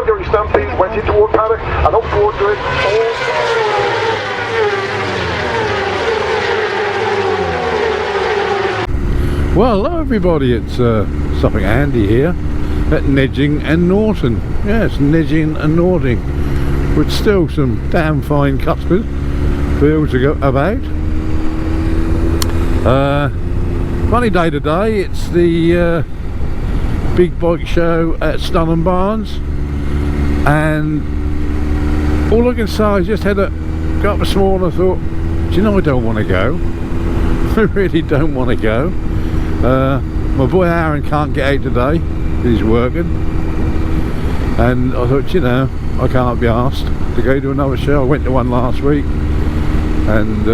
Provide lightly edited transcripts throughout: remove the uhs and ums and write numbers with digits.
Calgary Stampede went into one paddock and up towards it. Well, hello everybody, it's Suffolk Andy here at Nedging and Norton. Yes, Nedging and Norton, with still some damn fine customers fields to go about. Funny day today, it's the big bike show at Stunham Barns, and all I can say is just got up this morning and thought, do you know, I don't want to go. I really don't want to go. My boy Aaron can't get out today, he's working, and I thought, you know, I can't be asked to go to another show. I went to one last week and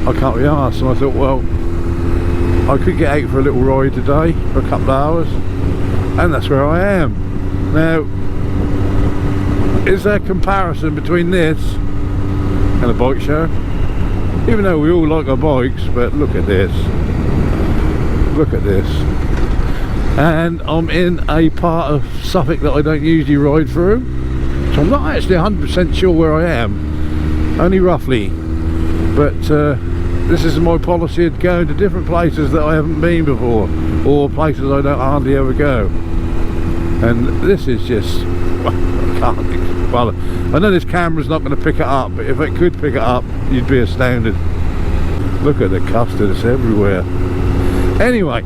I can't be asked, and I thought, well, I could get out for a little ride today for a couple of hours, and that's where I am. Now, is there a comparison between this and a bike show? Even though we all like our bikes, but look at this. Look at this. And I'm in a part of Suffolk that I don't usually ride through, so I'm not actually 100% sure where I am, only roughly, but this is my policy of going to different places that I haven't been before, or places I don't hardly ever go. And this is just, well, I know this camera's not going to pick it up, but if it could pick it up, you'd be astounded. Look at the custard, it's everywhere. Anyway,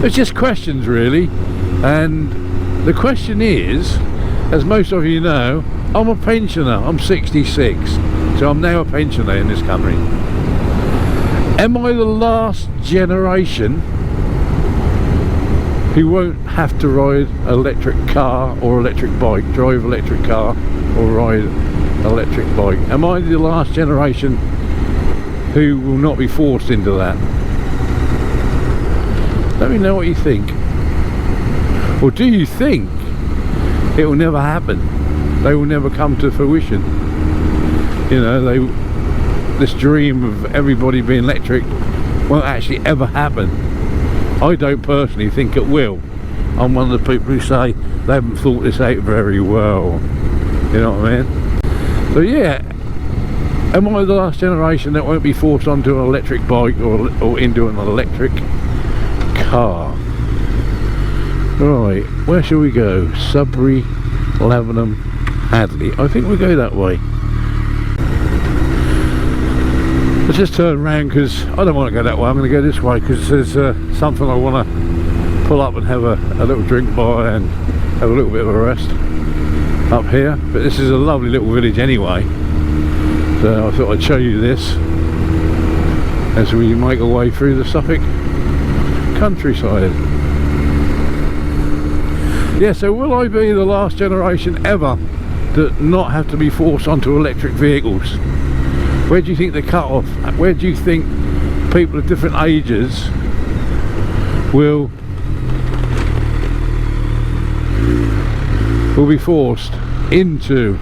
it's just questions really, and the question is, as most of you know, I'm a pensioner. I'm 66, so I'm now a pensioner in this country. Am I the last generation who won't have to ride electric car or electric bike, drive electric car or ride electric bike? Am I the last generation who will not be forced into that? Let me know what you think. Or do you think it will never happen? They will never come to fruition? You know, this dream of everybody being electric won't actually ever happen. I don't personally think it will. I'm one of the people who say they haven't thought this out very well. You know what I mean? So yeah, am I the last generation that won't be forced onto an electric bike or into an electric car? Right, where shall we go? Sudbury, Lavenham, Hadley. I think we'll go that way. Let's just turn around because I don't want to go that way. I'm going to go this way because there's something I want to pull up and have a little drink by and have a little bit of a rest up here. But this is a lovely little village anyway, so I thought I'd show you this as we make our way through the Suffolk countryside. Yeah, so will I be the last generation ever to not have to be forced onto electric vehicles? Where do you think the cut off? Where do you think people of different ages will be forced into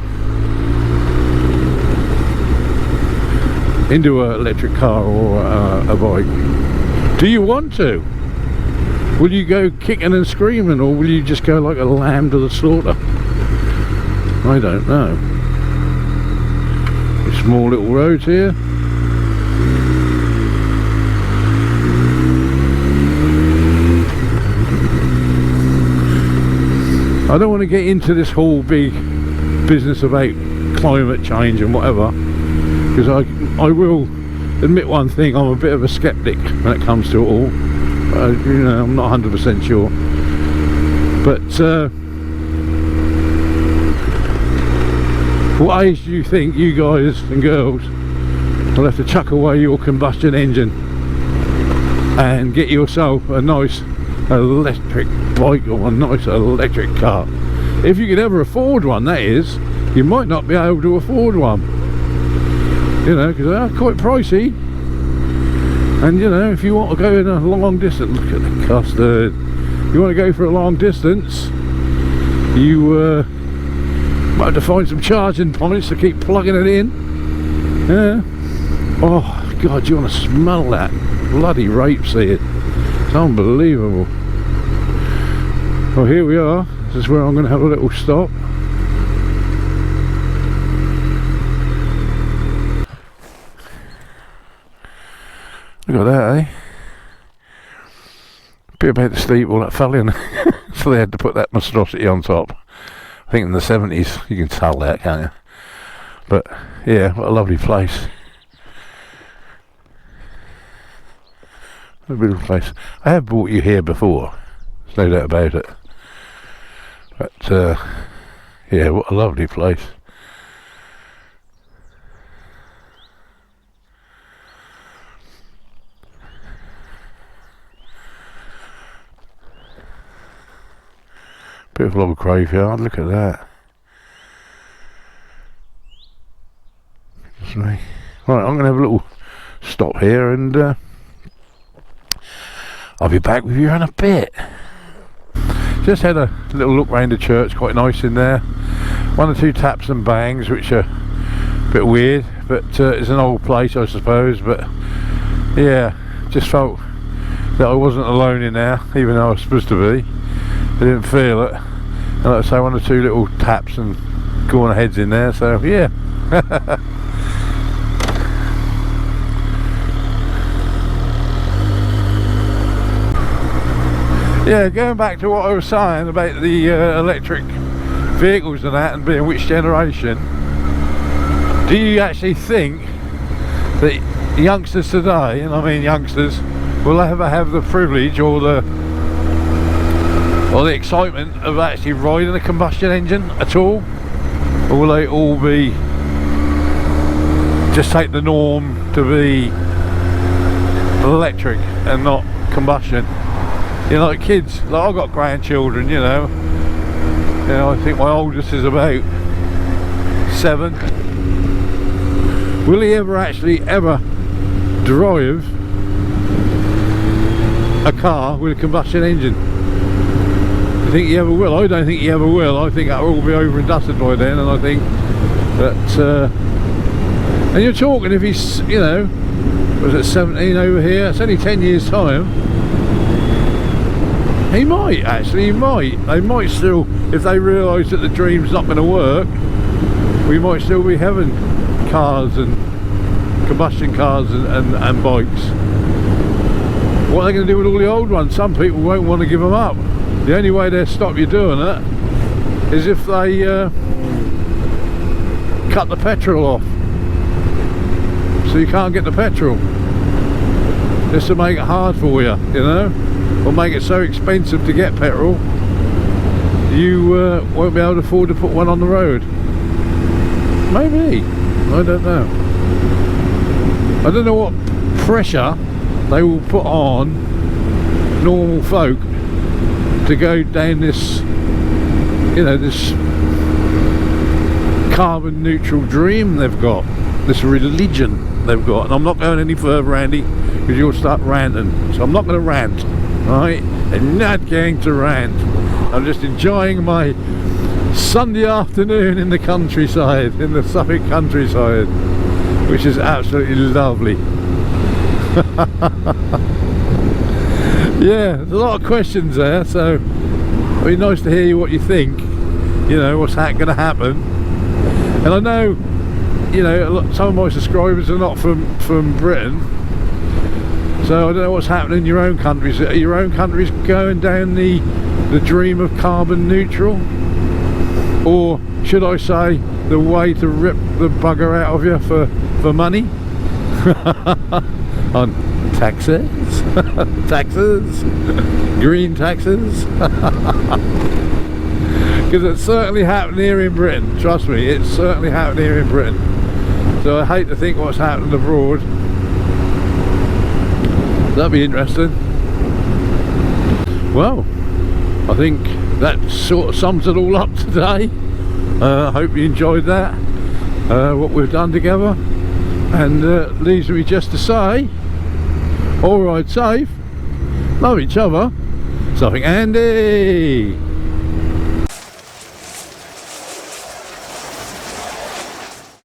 an electric car or a bike? Do you want to? Will you go kicking and screaming, or will you just go like a lamb to the slaughter? I don't know. Small little roads here. I don't want to get into this whole big business about climate change and whatever, because I will admit one thing, I'm a bit of a skeptic when it comes to it all. You know, I'm not 100% sure, but what age do you think you guys and girls will have to chuck away your combustion engine and get yourself a nice electric bike or a nice electric car? If you could ever afford one, that is. You might not be able to afford one, you know, because they are quite pricey. And you know, if you want to go in a long distance, look at the custard. You want to go for a long distance, you might have to find some charging points to keep plugging it in. Yeah. Oh God, you want to smell that bloody rapeseed? It's unbelievable. Well, here we are. this is where I'm going to have a little stop. Look at that, eh? Bit about to sleep all that fell in. So they had to put that monstrosity on top. I think in the 70s, you can tell that, can't you? But yeah, what a lovely place. A beautiful place. I have brought you here before, there's no doubt about it. But yeah, what a lovely place. Beautiful old graveyard, look at that. Right, I'm going to have a little stop here and I'll be back with you in a bit. Just had a little look round the church, quite nice in there. One or two taps and bangs, which are a bit weird, but it's an old place, I suppose. But yeah, just felt that I wasn't alone in there, even though I was supposed to be. I didn't feel it. And like I say, one or two little taps and corner heads in there, so yeah. Yeah, going back to what I was saying about the electric vehicles and that, and being which generation, do you actually think that youngsters today, and I mean youngsters, will ever have the privilege or the excitement of actually riding a combustion engine at all? Or will they all be just take the norm to be electric and not combustion? You know, like kids, like I've got grandchildren, you know, I think my oldest is about 7. Will he ever drive a car with a combustion engine? Do you think he ever will? I don't think he ever will. I think that will all be over and dusted by then, and I think that and you're talking, if he's, you know, was it 17 over here, it's only 10 years time. He might, actually, he might. They might still, if they realise that the dream's not going to work, we might still be having cars and combustion cars and bikes. What are they going to do with all the old ones? Some people won't want to give them up. The only way they'll stop you doing it is if they cut the petrol off, so you can't get the petrol, just to make it hard for you, you know, or make it so expensive to get petrol you won't be able to afford to put one on the road. Maybe, I don't know. I don't know what pressure they will put on normal folk to go down this, you know, this carbon neutral dream they've got, this religion they've got. And I'm not going any further, Andy, because you'll start ranting, so I'm not going to rant. Right, I'm not going to rant. I'm just enjoying my Sunday afternoon in the countryside, in the Suffolk countryside, which is absolutely lovely. Yeah, there's a lot of questions there, so it'd be nice to hear what you think. You know, what's going to happen. And I know, you know, some of my subscribers are not from Britain. So I don't know what's happening in your own countries. Are your own countries going down the dream of carbon neutral? Or should I say, the way to rip the bugger out of you for money? On taxes? Taxes? Green taxes? Because it's certainly happening here in Britain. Trust me, it's certainly happening here in Britain. So I hate to think what's happening abroad. That'd be interesting. Well, I think that sort of sums it all up today. I hope you enjoyed that, what we've done together, and leaves me just to say, all ride safe, love each other, Suffolk Andy.